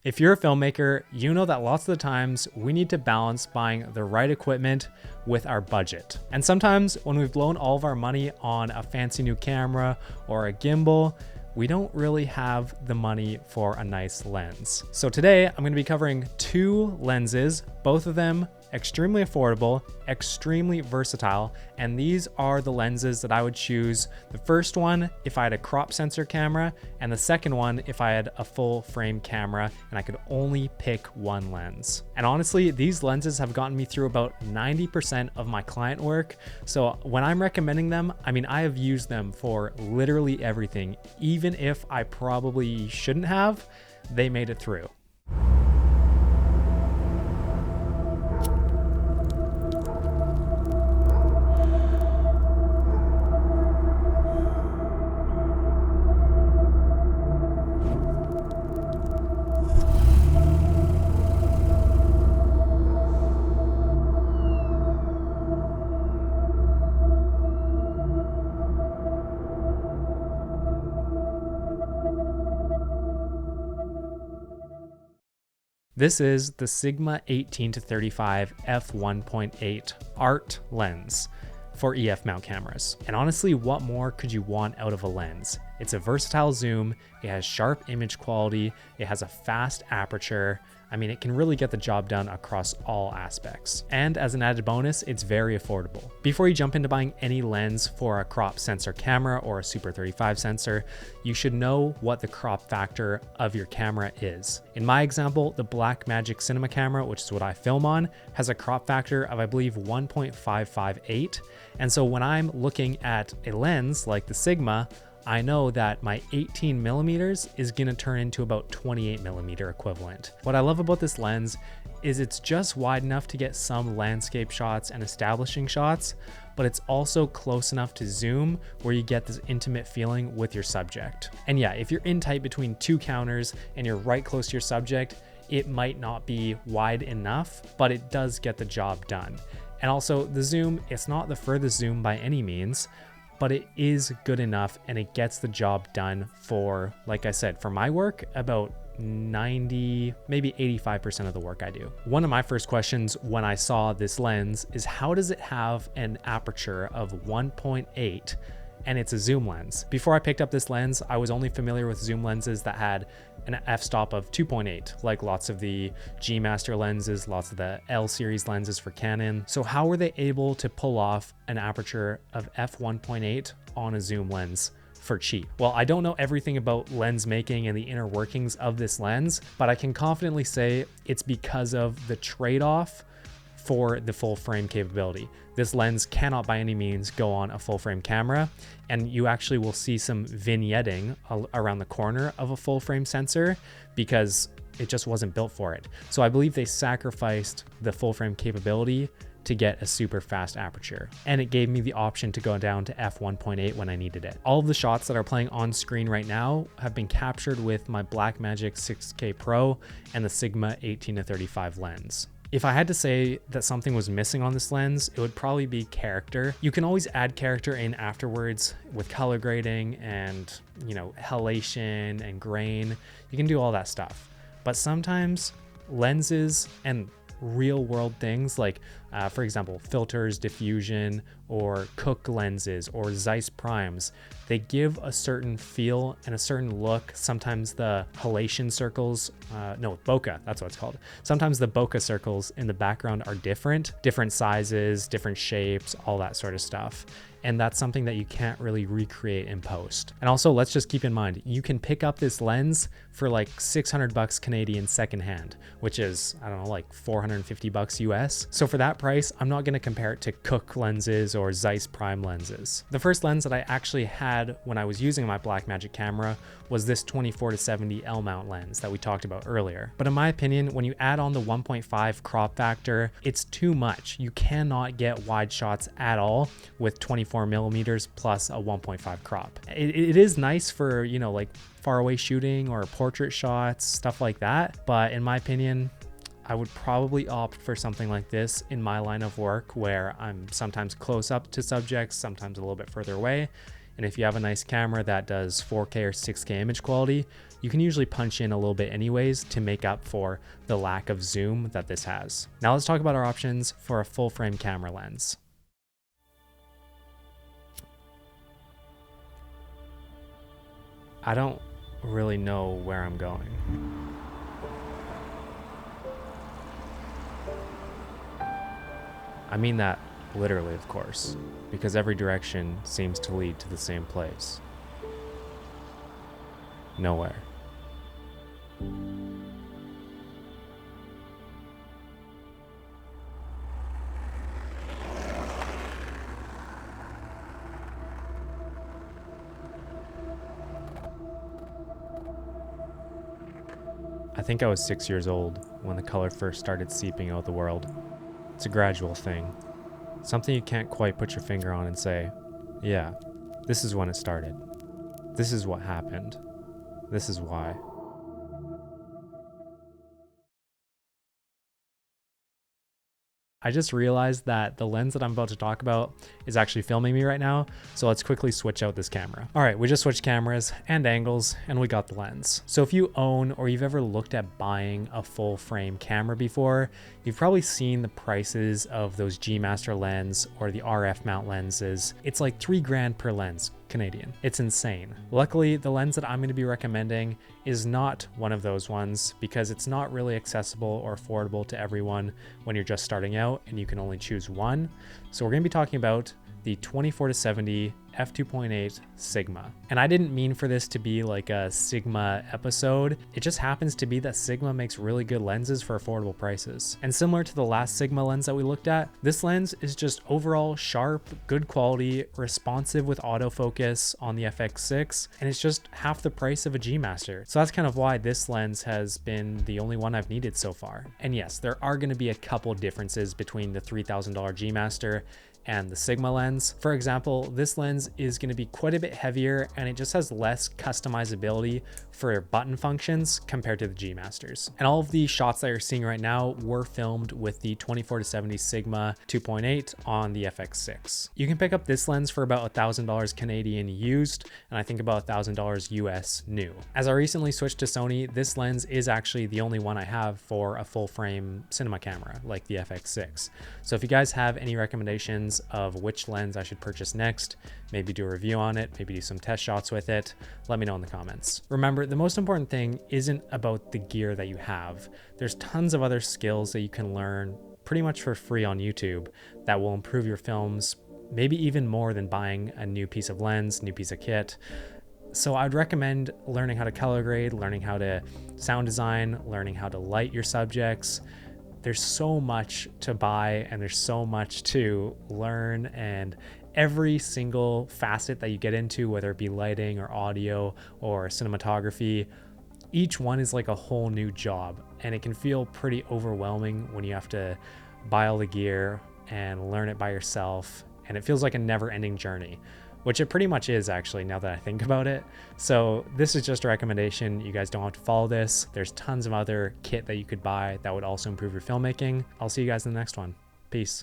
If you're a filmmaker, you know that lots of the times we need to balance buying the right equipment with our budget. And sometimes when we've blown all of our money on a fancy new camera or a gimbal, we don't really have the money for a nice lens. So today I'm going to be covering two lenses, both of them extremely affordable, extremely versatile, and these are the lenses that I would choose. The first one if I had a crop sensor camera, and the second one if I had a full frame camera and I could only pick one lens. And honestly, these lenses have gotten me through about 90% of my client work. So when I'm recommending them, I mean, I have used them for literally everything. Even if I probably shouldn't have, they made it through. This is the Sigma 18-35 f1.8 art lens for EF mount cameras. And honestly, what more could you want out of a lens? It's a versatile zoom, it has sharp image quality, it has a fast aperture. I mean, it can really get the job done across all aspects. And as an added bonus, it's very affordable. Before you jump into buying any lens for a crop sensor camera or a Super 35 sensor, you should know what the crop factor of your camera is. In my example, the Blackmagic Cinema camera, which is what I film on, has a crop factor of, I believe, 1.558. And so when I'm looking at a lens like the Sigma, I know that my 18 millimeters is gonna turn into about 28 millimeter equivalent. What I love about this lens is it's just wide enough to get some landscape shots and establishing shots, but it's also close enough to zoom where you get this intimate feeling with your subject. And yeah, if you're in tight between two counters and you're right close to your subject, it might not be wide enough, but it does get the job done. And also the zoom, it's not the furthest zoom by any means, but it is good enough and it gets the job done for, like I said, for my work, about 90, maybe 85% of the work I do. One of my first questions when I saw this lens is how does it have an aperture of 1.8 and it's a zoom lens? Before I picked up this lens, I was only familiar with zoom lenses that had an f-stop of 2.8, like lots of the G Master lenses, lots of the L series lenses for Canon. So how were they able to pull off an aperture of f1.8 on a zoom lens for cheap? Well, I don't know everything about lens making and the inner workings of this lens, but I can confidently say it's because of the trade-off for the full frame capability. This lens cannot by any means go on a full frame camera, and you actually will see some vignetting around the corner of a full frame sensor because it just wasn't built for it. So I believe they sacrificed the full frame capability to get a super fast aperture. And it gave me the option to go down to f1.8 when I needed it. All of the shots that are playing on screen right now have been captured with my Blackmagic 6K Pro and the Sigma 18-35 lens. If I had to say that something was missing on this lens, it would probably be character. You can always add character in afterwards with color grading and, halation and grain. You can do all that stuff. But sometimes lenses and real world things like, for example, filters, diffusion, or Cooke lenses or Zeiss primes, they give a certain feel and a certain look. Sometimes the halation circles, bokeh, that's what it's called. Sometimes the bokeh circles in the background are different sizes, different shapes, all that sort of stuff. And that's something that you can't really recreate in post. And also, let's just keep in mind, you can pick up this lens for like $600 Canadian secondhand, which is, I don't know, like $450 US. So for that price, I'm not gonna compare it to Cooke lenses or Zeiss Prime lenses. The first lens that I actually had when I was using my Blackmagic camera was this 24-70 L mount lens that we talked about earlier. But in my opinion, when you add on the 1.5 crop factor, it's too much. You cannot get wide shots at all with 24 millimeters plus a 1.5 crop. It is nice for, like far away shooting or portrait shots, stuff like that. But in my opinion, I would probably opt for something like this in my line of work where I'm sometimes close up to subjects, sometimes a little bit further away. And if you have a nice camera that does 4K or 6K image quality, you can usually punch in a little bit anyways to make up for the lack of zoom that this has. Now let's talk about our options for a full frame camera lens. I don't really know where I'm going. I mean that literally, of course, because every direction seems to lead to the same place. Nowhere. I think I was 6 years old when the color first started seeping out the world. It's a gradual thing. Something you can't quite put your finger on and say, yeah, this is when it started. This is what happened. This is why. I just realized that the lens that I'm about to talk about is actually filming me right now, so let's quickly switch out this camera. All right, we just switched cameras and angles, and we got the lens. So if you own or you've ever looked at buying a full frame camera before, you've probably seen the prices of those G Master lens or the RF mount lenses. It's like $3,000 per lens Canadian. It's insane. Luckily, the lens that I'm going to be recommending is not one of those ones because it's not really accessible or affordable to everyone when you're just starting out and you can only choose one. So we're going to be talking about the 24-70 f2.8 Sigma. And I didn't mean for this to be like a Sigma episode. It just happens to be that Sigma makes really good lenses for affordable prices. And similar to the last Sigma lens that we looked at, this lens is just overall sharp, good quality, responsive with autofocus on the FX6, and it's just half the price of a G Master. So that's kind of why this lens has been the only one I've needed so far. And yes, there are going to be a couple differences between the $3,000 G Master and the Sigma lens. For example, this lens is going to be quite a bit heavier and it just has less customizability for button functions compared to the G Masters. And all of the shots that you're seeing right now were filmed with the 24-70 Sigma 2.8 on the FX6. You can pick up this lens for about $1,000 Canadian used, and I think about $1,000 US new. As I recently switched to Sony, this lens is actually the only one I have for a full frame cinema camera like the FX6. So if you guys have any recommendations of which lens I should purchase next, maybe do a review on it, maybe do some test shots with it, let me know in the comments. Remember, the most important thing isn't about the gear that you have. There's tons of other skills that you can learn pretty much for free on YouTube that will improve your films, maybe even more than buying a new piece of lens, new piece of kit. So I'd recommend learning how to color grade, learning how to sound design, learning how to light your subjects. There's so much to buy and there's so much to learn, and every single facet that you get into, whether it be lighting or audio or cinematography, each one is like a whole new job, and it can feel pretty overwhelming when you have to buy all the gear and learn it by yourself, and it feels like a never-ending journey, which it pretty much is actually now that I think about it. So this is just a recommendation. You guys don't have to follow this. There's tons of other kit that you could buy that would also improve your filmmaking. I'll see you guys in the next one. Peace.